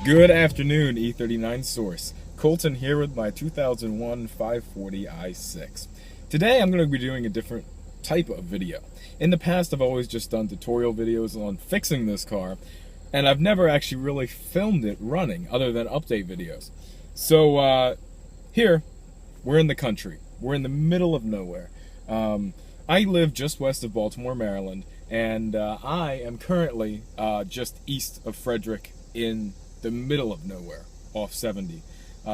Good afternoon, E39 source. Colton here with my 2001 540 i6. Today I'm going to be doing a different type of video. In the past I've always just done tutorial videos on fixing this car, and I've never actually really filmed it running other than update videos. So here, we're in the country. We're in the middle of nowhere. I live just west of Baltimore, Maryland, and I am currently just east of Frederick in the middle of nowhere, off 70.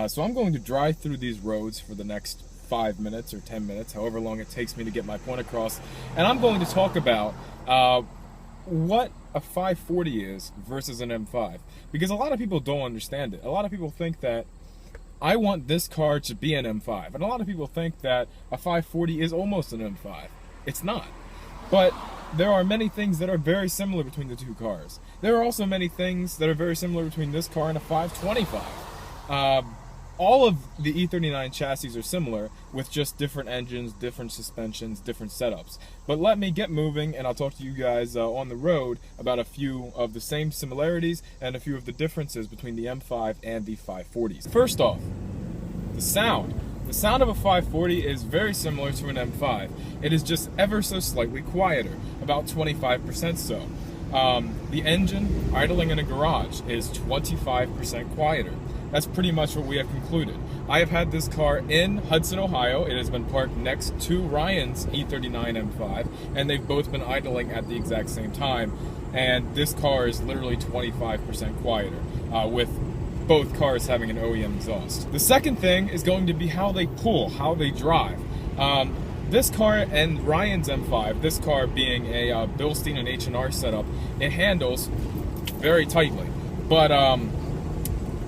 So I'm going to drive through these roads for the next 5 minutes or 10 minutes, however long it takes me to get my point across, and I'm going to talk about what a 540 is versus an M5, because a lot of people don't understand it. A lot of people think that I want this car to be an M5, and a lot of people think that a 540 is almost an M5. It's not. But there are many things that are very similar between the two cars. There are also many things that are very similar between this car and a 525. All of the E39 chassis are similar, with just different engines, different suspensions, different setups. But let me get moving, and I'll talk to you guys on the road about a few of the same similarities and a few of the differences between the M5 and the 540s. First off, the sound. The sound of a 540 is very similar to an M5. It is just ever so slightly quieter, about 25% so. The engine idling in a garage is 25% quieter. That's pretty much what we have concluded. I have had this car in Hudson, Ohio. It has been parked next to Ryan's E39 M5, and they've both been idling at the exact same time. And this car is literally 25% quieter, with both cars having an OEM exhaust. The second thing is going to be how they pull, how they drive. This car and Ryan's M5, this car being a Bilstein and H&R setup, it handles very tightly, but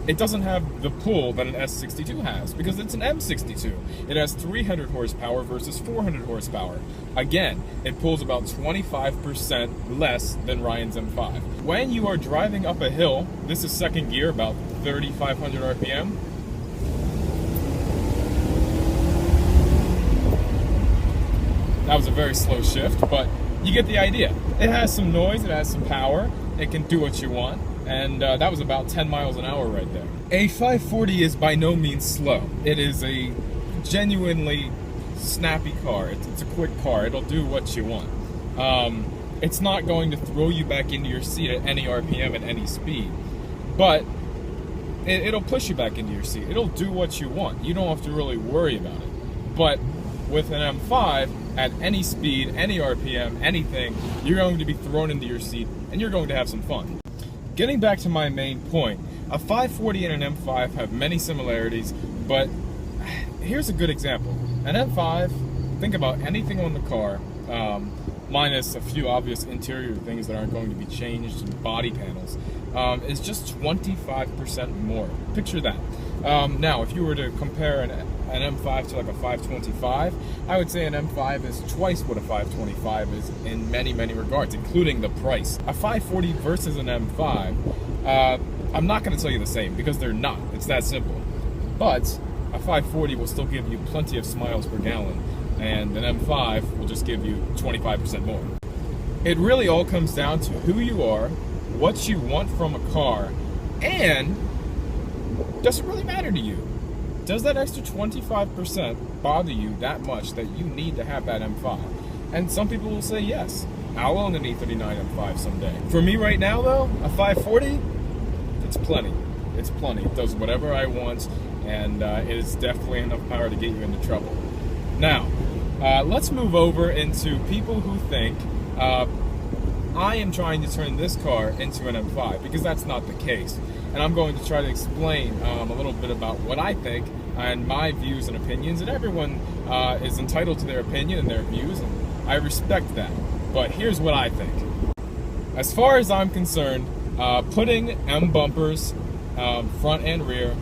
it doesn't have the pull that an S62 has, because it's an M62. It has 300 horsepower versus 400 horsepower. Again, it pulls about 25% less than Ryan's M5. When you are driving up a hill, this is second gear, about 3,500 RPM. That was a very slow shift, but you get the idea. It has some noise, it has some power, it can do what you want, and that was about 10 miles an hour right there. A 540 is by no means slow. It is a genuinely snappy car. It's a quick car. It'll do what you want. It's not going to throw you back into your seat at any RPM at any speed, but it'll push you back into your seat. It'll do what you want. You don't have to really worry about it. But with an M5, at any speed, any RPM, anything, you're going to be thrown into your seat and you're going to have some fun. Getting back to my main point, a 540 and an M5 have many similarities, but here's a good example. An M5, think about anything on the car, minus a few obvious interior things that aren't going to be changed in body panels, is just 25% more. Picture that. Now, if you were to compare an M5 to like a 525, I would say an M5 is twice what a 525 is in many regards, including the price. A 540 versus an M5, I'm not going to tell you the same, because they're not. It's that simple. But a 540 will still give you plenty of miles per gallon, and an M5 will just give you 25% more. It really all comes down to who you are, what you want from a car, and does it really matter to you? Does that extra 25% bother you that much that you need to have that M5? And some people will say yes. I'll own an E39 M5 someday. For me right now though, a 540, it's plenty. It's plenty. It does whatever I want, and it is definitely enough power to get you into trouble. Now, let's move over into people who think I am trying to turn this car into an M5, because that's not the case. And I'm going to try to explain a little bit about what I think and my views and opinions, and everyone is entitled to their opinion and their views, and I respect that. But here's what I think. As far as I'm concerned, putting M bumpers, front and rear,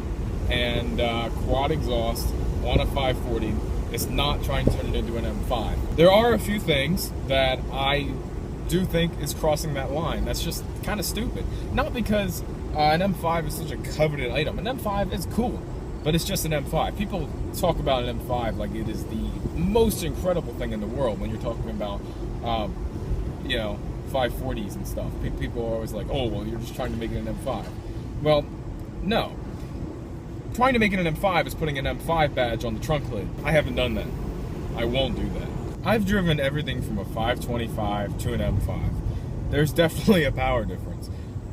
and quad exhaust on a 540 is not trying to turn it into an M5. There are a few things that I do think is crossing that line. That's just kind of stupid. Not because an M5 is such a coveted item. An M5 is cool, but it's just an M5. People talk about an M5 like it is the most incredible thing in the world when you're talking about, you know, 540s and stuff. People are always like, oh, well, you're just trying to make it an M5. Well, No. Trying to make it an M5 is putting an M5 badge on the trunk lid. I haven't done that. I won't do that. I've driven everything from a 525 to an M5. There's definitely a power difference.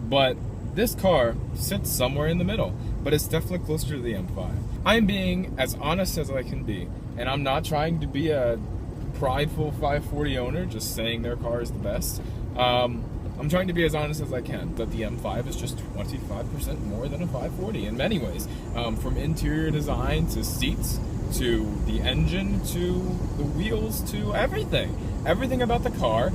But this car sits somewhere in the middle, but it's definitely closer to the M5. I'm being as honest as I can be, and I'm not trying to be a prideful 540 owner just saying their car is the best. I'm trying to be as honest as I can, that the M5 is just 25% more than a 540 in many ways. From interior design to seats, to the engine, to the wheels, to everything. Everything about the car.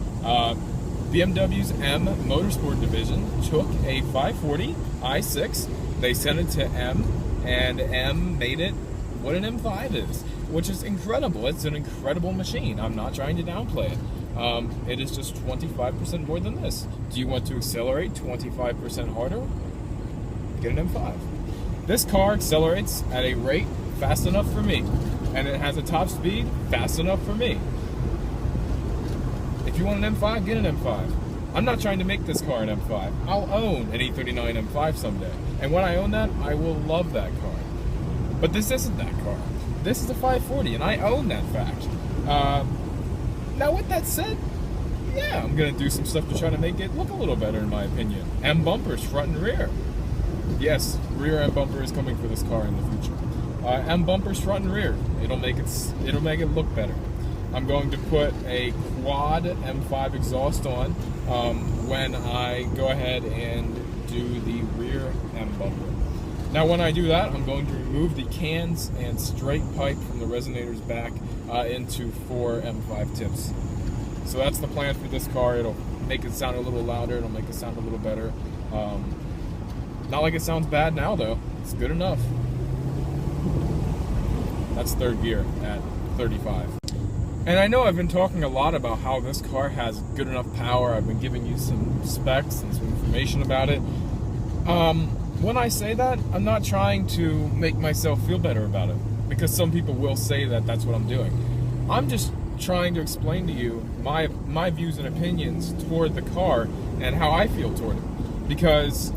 BMW's M Motorsport division took a 540 i6, they sent it to M, and M made it what an M5 is, which is incredible. It's an incredible machine. I'm not trying to downplay it. It is just 25% more than this. Do you want to accelerate 25% harder? Get an M5. This car accelerates at a rate fast enough for me, and it has a top speed fast enough for me. If you want an M5, get an M5. I'm not trying to make this car an M5. I'll own an E39 M5 someday, and when I own that, I will love that car. But this isn't that car. This is a 540, and I own that fact. Now, with that said, yeah, I'm gonna do some stuff to try to make it look a little better, in my opinion. M bumpers, front and rear. Yes, rear M bumper is coming for this car in the future. M bumpers, front and rear. It'll make it look better. I'm going to put a quad M5 exhaust on when I go ahead and do the rear M bumper. Now, when I do that, I'm going to remove the cans and straight pipe from the resonators back into 4 M5 tips. So that's the plan for this car. It'll make it sound a little louder. It'll make it sound a little better. Not like it sounds bad now, though. It's good enough. That's third gear at 35. And I know I've been talking a lot about how this car has good enough power. I've been giving you some specs and some information about it. When I say that, I'm not trying to make myself feel better about it, because some people will say that that's what I'm doing. I'm just trying to explain to you my views and opinions toward the car and how I feel toward it. Because,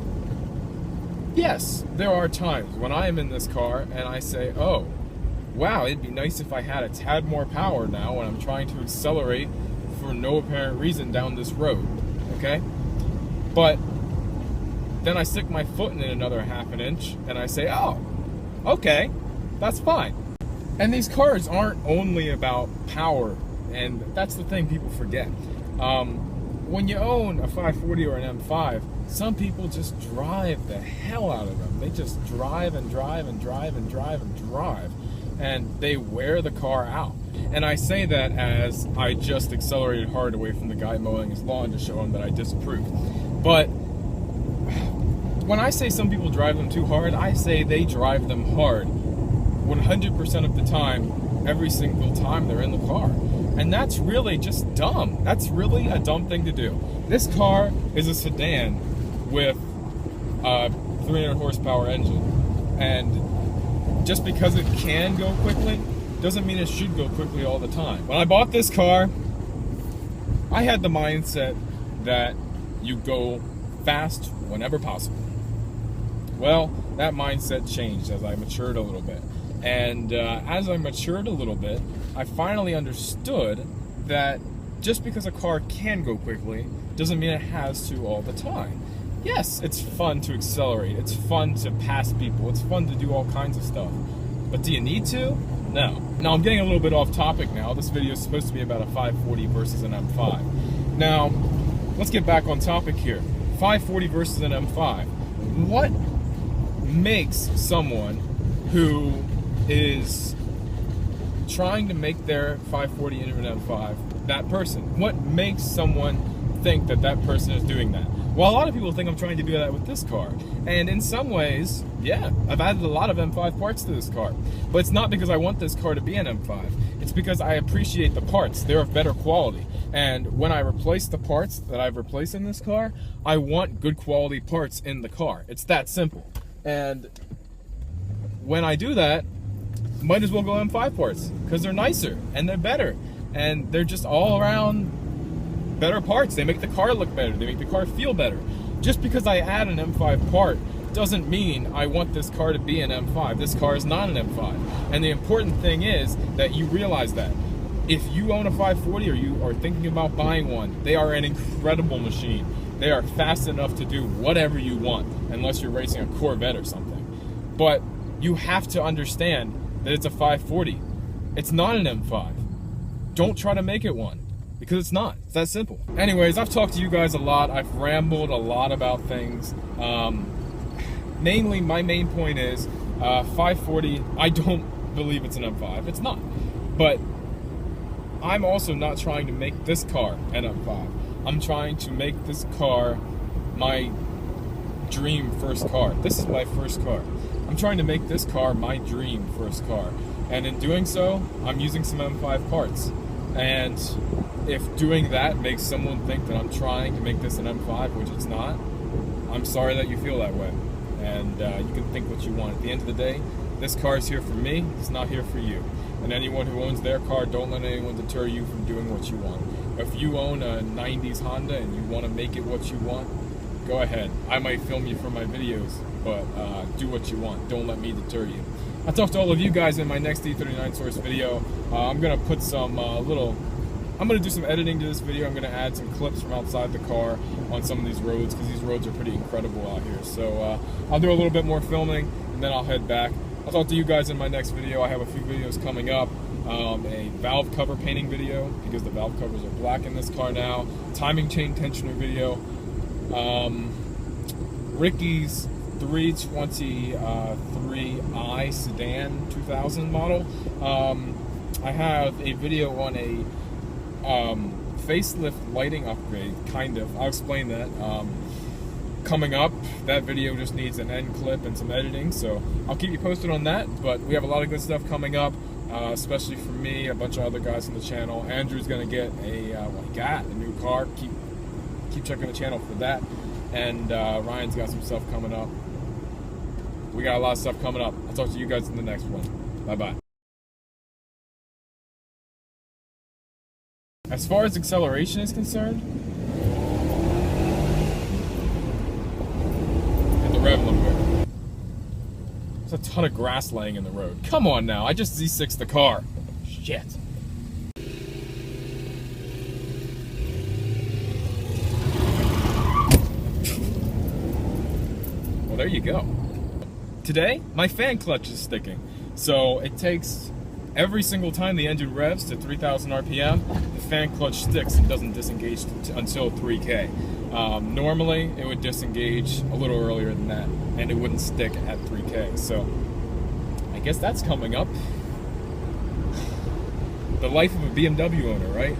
yes, there are times when I am in this car and I say, oh, wow, it'd be nice if I had a tad more power now when I'm trying to accelerate for no apparent reason down this road, okay? But then I stick my foot in it another half an inch and I say, oh, okay, that's fine. And these cars aren't only about power, and that's the thing people forget. When you own a 540 or an M5, some people just drive the hell out of them. They just drive and drive and drive and drive and drive, and they wear the car out. And I say that as I just accelerated hard away from the guy mowing his lawn to show him that I disapprove. But when I say some people drive them too hard, I say they drive them hard 100% of the time, every single time they're in the car. And that's really just dumb. That's really a dumb thing to do. This car is a sedan with a 300 horsepower engine. And just because it can go quickly doesn't mean it should go quickly all the time. When I bought this car, I had the mindset that you go fast whenever possible. Well, that mindset changed as I matured a little bit. And as I matured a little bit, I finally understood that just because a car can go quickly doesn't mean it has to all the time. Yes, it's fun to accelerate. It's fun to pass people. It's fun to do all kinds of stuff. But do you need to? No. Now, I'm getting a little bit off topic now. This video is supposed to be about a 540 versus an M5. Now, let's get back on topic here. 540 versus an M5. What makes someone who is trying to make their 540 into an M5 that person? What makes someone think that that person is doing that? Well, a lot of people think I'm trying to do that with this car. And in some ways, yeah, I've added a lot of M5 parts to this car. But it's not because I want this car to be an M5. It's because I appreciate the parts. They're of better quality. And when I replace the parts that I've replaced in this car, I want good quality parts in the car. It's that simple. And when I do that, might as well go M5 parts, because they're nicer and they're better and they're just all around better parts. They make the car look better. They make the car feel better. Just because I add an M5 part doesn't mean I want this car to be an M5. This car is not an M5. And the important thing is that you realize that if you own a 540 or you are thinking about buying one, they are an incredible machine. They are fast enough to do whatever you want, unless you're racing a Corvette or something. But you have to understand that it's a 540. It's not an M5. Don't try to make it one, because it's not. It's that simple. Anyways, I've talked to you guys a lot. I've rambled a lot about things. Mainly, my main point is 540, I don't believe it's an M5. It's not. But I'm also not trying to make this car an M5. I'm trying to make this car my dream first car. This is my first car. I'm trying to make this car my dream first car. And in doing so, I'm using some M5 parts. And if doing that makes someone think that I'm trying to make this an M5, which it's not, I'm sorry that you feel that way. And you can think what you want. At the end of the day, this car is here for me, it's not here for you. And anyone who owns their car, don't let anyone deter you from doing what you want. If you own a 90s Honda and you want to make it what you want, go ahead. I might film you for my videos, but do what you want. Don't let me deter you. I'll talk to all of you guys in my next E39 source video. I'm going to put some I'm going to do some editing to this video. I'm going to add some clips from outside the car on some of these roads, because these roads are pretty incredible out here. So I'll do a little bit more filming, and then I'll head back. I'll talk to you guys in my next video. I have a few videos coming up. A valve cover painting video, because the valve covers are black in this car now. Timing chain tensioner video. Ricky's 323i sedan 2000 model. I have a video on a facelift lighting upgrade, kind of. I'll explain that. Coming up, that video just needs an end clip and some editing, so I'll keep you posted on that. But we have a lot of good stuff coming up, especially for me, a bunch of other guys on the channel. Andrew's gonna get he got a new car. Keep checking the channel for that. And Ryan's got some stuff coming up. We got a lot of stuff coming up. I'll talk to you guys in the next one. Bye-bye. As far as acceleration is concerned, hit the rev limiter. There's a ton of grass laying in the road. Come on now, I just Z6'd the car. Shit. Well, there you go. Today, my fan clutch is sticking. So it takes every single time the engine revs to 3,000 RPM, the fan clutch sticks and doesn't disengage until 3K. Normally, it would disengage a little earlier than that, and it wouldn't stick at 3K. So I guess that's coming up. The life of a BMW owner, right?